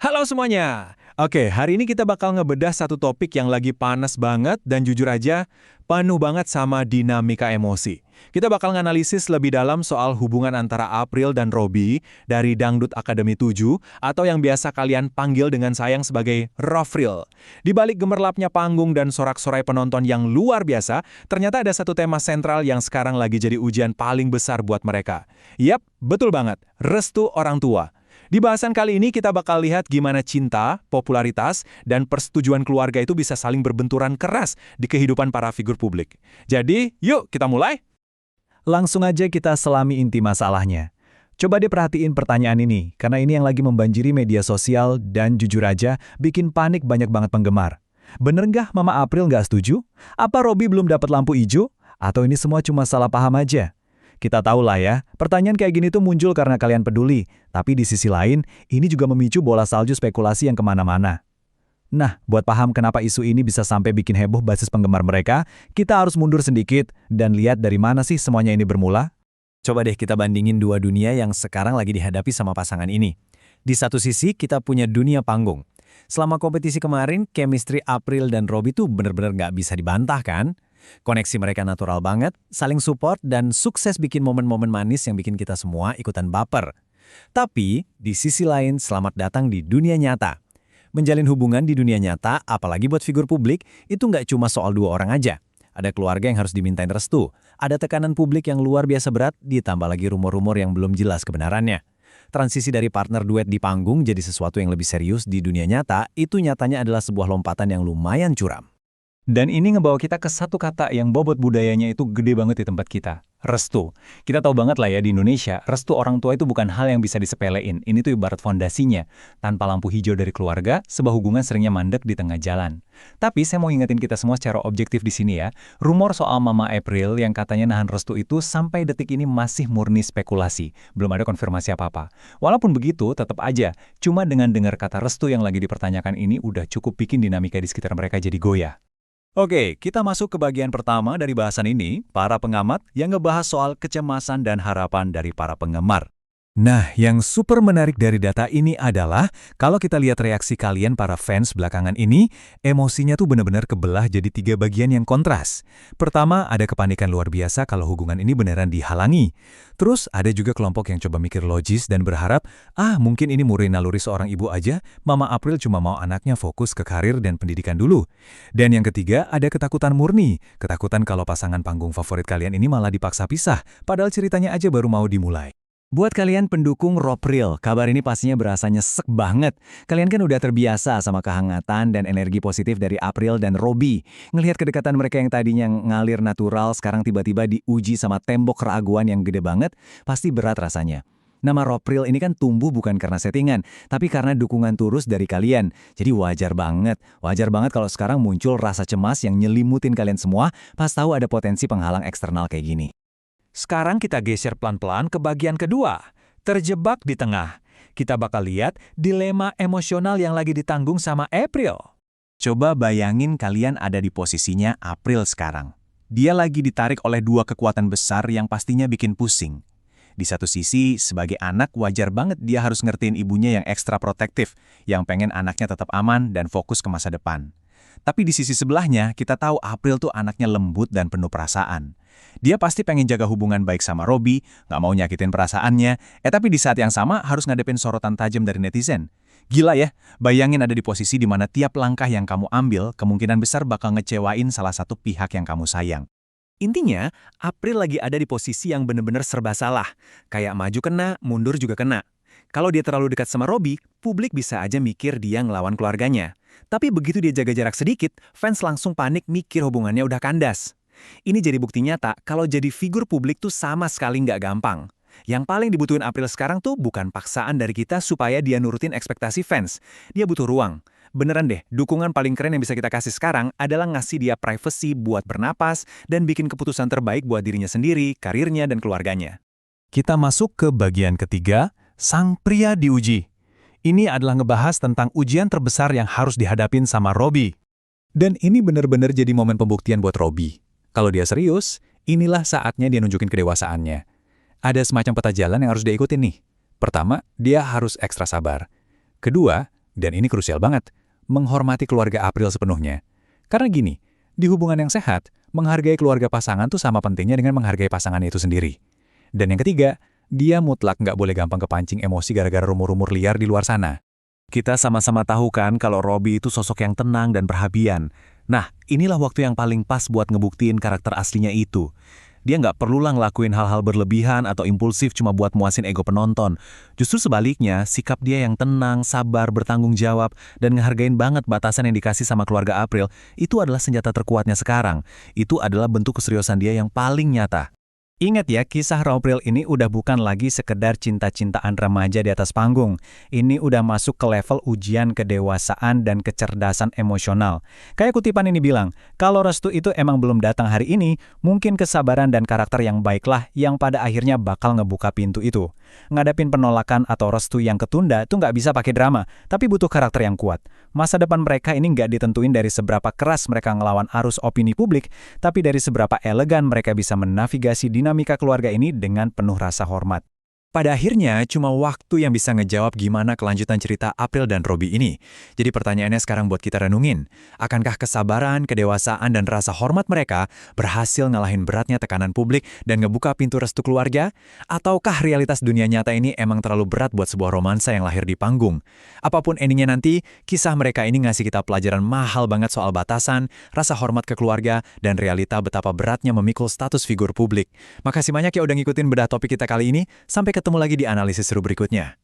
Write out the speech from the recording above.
Halo semuanya. Oke, hari ini kita bakal ngebedah satu topik yang lagi panas banget dan jujur aja penuh banget sama dinamika emosi. Kita bakal nganalisis lebih dalam soal hubungan antara April dan Robby dari Dangdut Akademi 7 atau yang biasa kalian panggil dengan sayang sebagai Rofril. Di balik gemerlapnya panggung dan sorak-sorai penonton yang luar biasa, ternyata ada satu tema sentral yang sekarang lagi jadi ujian paling besar buat mereka. Yap, betul banget, restu orang tua. Di bahasan kali ini kita bakal lihat gimana cinta, popularitas, dan persetujuan keluarga itu bisa saling berbenturan keras di kehidupan para figur publik. Jadi, yuk kita mulai. Langsung aja kita selami inti masalahnya. Coba deh perhatiin pertanyaan ini, karena ini yang lagi membanjiri media sosial dan jujur aja bikin panik banyak banget penggemar. Bener nggak Mama April nggak setuju? Apa Robby belum dapat lampu hijau? Atau ini semua cuma salah paham aja? Kita tahu lah ya, pertanyaan kayak gini tuh muncul karena kalian peduli. Tapi di sisi lain, ini juga memicu bola salju spekulasi yang kemana-mana. Nah, buat paham kenapa isu ini bisa sampai bikin heboh basis penggemar mereka, kita harus mundur sedikit dan lihat dari mana sih semuanya ini bermula. Coba deh kita bandingin dua dunia yang sekarang lagi dihadapi sama pasangan ini. Di satu sisi, kita punya dunia panggung. Selama kompetisi kemarin, chemistry April dan Robby tuh bener-bener nggak bisa dibantah kan? Koneksi mereka natural banget, saling support, dan sukses bikin momen-momen manis yang bikin kita semua ikutan baper. Tapi, di sisi lain, selamat datang di dunia nyata. Menjalin hubungan di dunia nyata, apalagi buat figur publik, itu nggak cuma soal dua orang aja. Ada keluarga yang harus dimintain restu, ada tekanan publik yang luar biasa berat, ditambah lagi rumor-rumor yang belum jelas kebenarannya. Transisi dari partner duet di panggung jadi sesuatu yang lebih serius di dunia nyata, itu nyatanya adalah sebuah lompatan yang lumayan curam. Dan ini ngebawa kita ke satu kata yang bobot budayanya itu gede banget di tempat kita. Restu. Kita tahu banget lah ya di Indonesia, restu orang tua itu bukan hal yang bisa disepelein. Ini tuh ibarat fondasinya. Tanpa lampu hijau dari keluarga, sebuah hubungan seringnya mandek di tengah jalan. Tapi saya mau ingetin kita semua secara objektif di sini ya. Rumor soal Mama April yang katanya nahan restu itu sampai detik ini masih murni spekulasi. Belum ada konfirmasi apa-apa. Walaupun begitu, tetap aja. Cuma dengan dengar kata restu yang lagi dipertanyakan ini udah cukup bikin dinamika di sekitar mereka jadi goyah. Oke, kita masuk ke bagian pertama dari bahasan ini, para pengamat yang ngebahas soal kecemasan dan harapan dari para penggemar. Nah, yang super menarik dari data ini adalah, kalau kita lihat reaksi kalian para fans belakangan ini, emosinya tuh benar-benar kebelah jadi tiga bagian yang kontras. Pertama, ada kepanikan luar biasa kalau hubungan ini beneran dihalangi. Terus, ada juga kelompok yang coba mikir logis dan berharap, mungkin ini murni naluri seorang ibu aja, Mama April cuma mau anaknya fokus ke karir dan pendidikan dulu. Dan yang ketiga, ada ketakutan murni. Ketakutan kalau pasangan panggung favorit kalian ini malah dipaksa pisah, padahal ceritanya aja baru mau dimulai. Buat kalian pendukung Rofril, kabar ini pastinya berasa nyesek banget. Kalian kan udah terbiasa sama kehangatan dan energi positif dari April dan Robby. Ngelihat kedekatan mereka yang tadinya ngalir natural, sekarang tiba-tiba diuji sama tembok keraguan yang gede banget, pasti berat rasanya. Nama Rofril ini kan tumbuh bukan karena settingan, tapi karena dukungan tulus dari kalian. Jadi wajar banget kalau sekarang muncul rasa cemas yang nyelimutin kalian semua pas tahu ada potensi penghalang eksternal kayak gini. Sekarang kita geser pelan-pelan ke bagian kedua, terjebak di tengah. Kita bakal lihat dilema emosional yang lagi ditanggung sama April. Coba bayangin kalian ada di posisinya April sekarang. Dia lagi ditarik oleh dua kekuatan besar yang pastinya bikin pusing. Di satu sisi, sebagai anak wajar banget dia harus ngertiin ibunya yang ekstra protektif, yang pengen anaknya tetap aman dan fokus ke masa depan. Tapi di sisi sebelahnya, kita tahu April tuh anaknya lembut dan penuh perasaan. Dia pasti pengen jaga hubungan baik sama Robby, nggak mau nyakitin perasaannya, tapi di saat yang sama harus ngadepin sorotan tajam dari netizen. Gila ya, bayangin ada di posisi di mana tiap langkah yang kamu ambil kemungkinan besar bakal ngecewain salah satu pihak yang kamu sayang. Intinya, April lagi ada di posisi yang bener-bener serba salah. Kayak maju kena, mundur juga kena. Kalau dia terlalu dekat sama Robby, publik bisa aja mikir dia ngelawan keluarganya. Tapi begitu dia jaga jarak sedikit, fans langsung panik mikir hubungannya udah kandas. Ini jadi bukti nyata kalau jadi figur publik tuh sama sekali nggak gampang. Yang paling dibutuhin April sekarang tuh bukan paksaan dari kita supaya dia nurutin ekspektasi fans. Dia butuh ruang. Beneran deh, dukungan paling keren yang bisa kita kasih sekarang adalah ngasih dia privacy buat bernapas dan bikin keputusan terbaik buat dirinya sendiri, karirnya, dan keluarganya. Kita masuk ke bagian ketiga, sang pria diuji. Ini adalah ngebahas tentang ujian terbesar yang harus dihadapin sama Robby. Dan ini bener-bener jadi momen pembuktian buat Robby. Kalau dia serius, inilah saatnya dia nunjukin kedewasaannya. Ada semacam peta jalan yang harus dia ikutin nih. Pertama, dia harus ekstra sabar. Kedua, Dan ini krusial banget, menghormati keluarga April sepenuhnya. Karena gini, di hubungan yang sehat, menghargai keluarga pasangan tuh sama pentingnya dengan menghargai pasangan itu sendiri. Dan yang ketiga, dia mutlak nggak boleh gampang kepancing emosi gara-gara rumor-rumor liar di luar sana. Kita sama-sama tahu kan kalau Robbie itu sosok yang tenang dan perhatian. Nah, inilah waktu yang paling pas buat ngebuktiin karakter aslinya itu. Dia nggak perlulah ngelakuin hal-hal berlebihan atau impulsif cuma buat muasin ego penonton. Justru sebaliknya, sikap dia yang tenang, sabar, bertanggung jawab, dan ngehargain banget batasan yang dikasih sama keluarga April, itu adalah senjata terkuatnya sekarang. Itu adalah bentuk keseriusan dia yang paling nyata. Ingat ya, kisah April ini udah bukan lagi sekedar cinta-cintaan remaja di atas panggung. Ini udah masuk ke level ujian kedewasaan dan kecerdasan emosional. Kayak kutipan ini bilang, kalau restu itu emang belum datang hari ini, mungkin kesabaran dan karakter yang baiklah yang pada akhirnya bakal ngebuka pintu itu. Ngadapin penolakan atau restu yang ketunda tuh nggak bisa pakai drama, tapi butuh karakter yang kuat. Masa depan mereka ini nggak ditentuin dari seberapa keras mereka ngelawan arus opini publik, tapi dari seberapa elegan mereka bisa menavigasi dinamika keluarga ini dengan penuh rasa hormat. Pada akhirnya, cuma waktu yang bisa ngejawab gimana kelanjutan cerita April dan Robbie ini. Jadi pertanyaannya sekarang buat kita renungin. Akankah kesabaran, kedewasaan, dan rasa hormat mereka berhasil ngalahin beratnya tekanan publik dan ngebuka pintu restu keluarga? Ataukah realitas dunia nyata ini emang terlalu berat buat sebuah romansa yang lahir di panggung? Apapun endingnya nanti, kisah mereka ini ngasih kita pelajaran mahal banget soal batasan, rasa hormat ke keluarga, dan realita betapa beratnya memikul status figur publik. Makasih banyak ya udah ngikutin bedah topik kita kali ini. Sampai ketemu lagi di analisis seru berikutnya.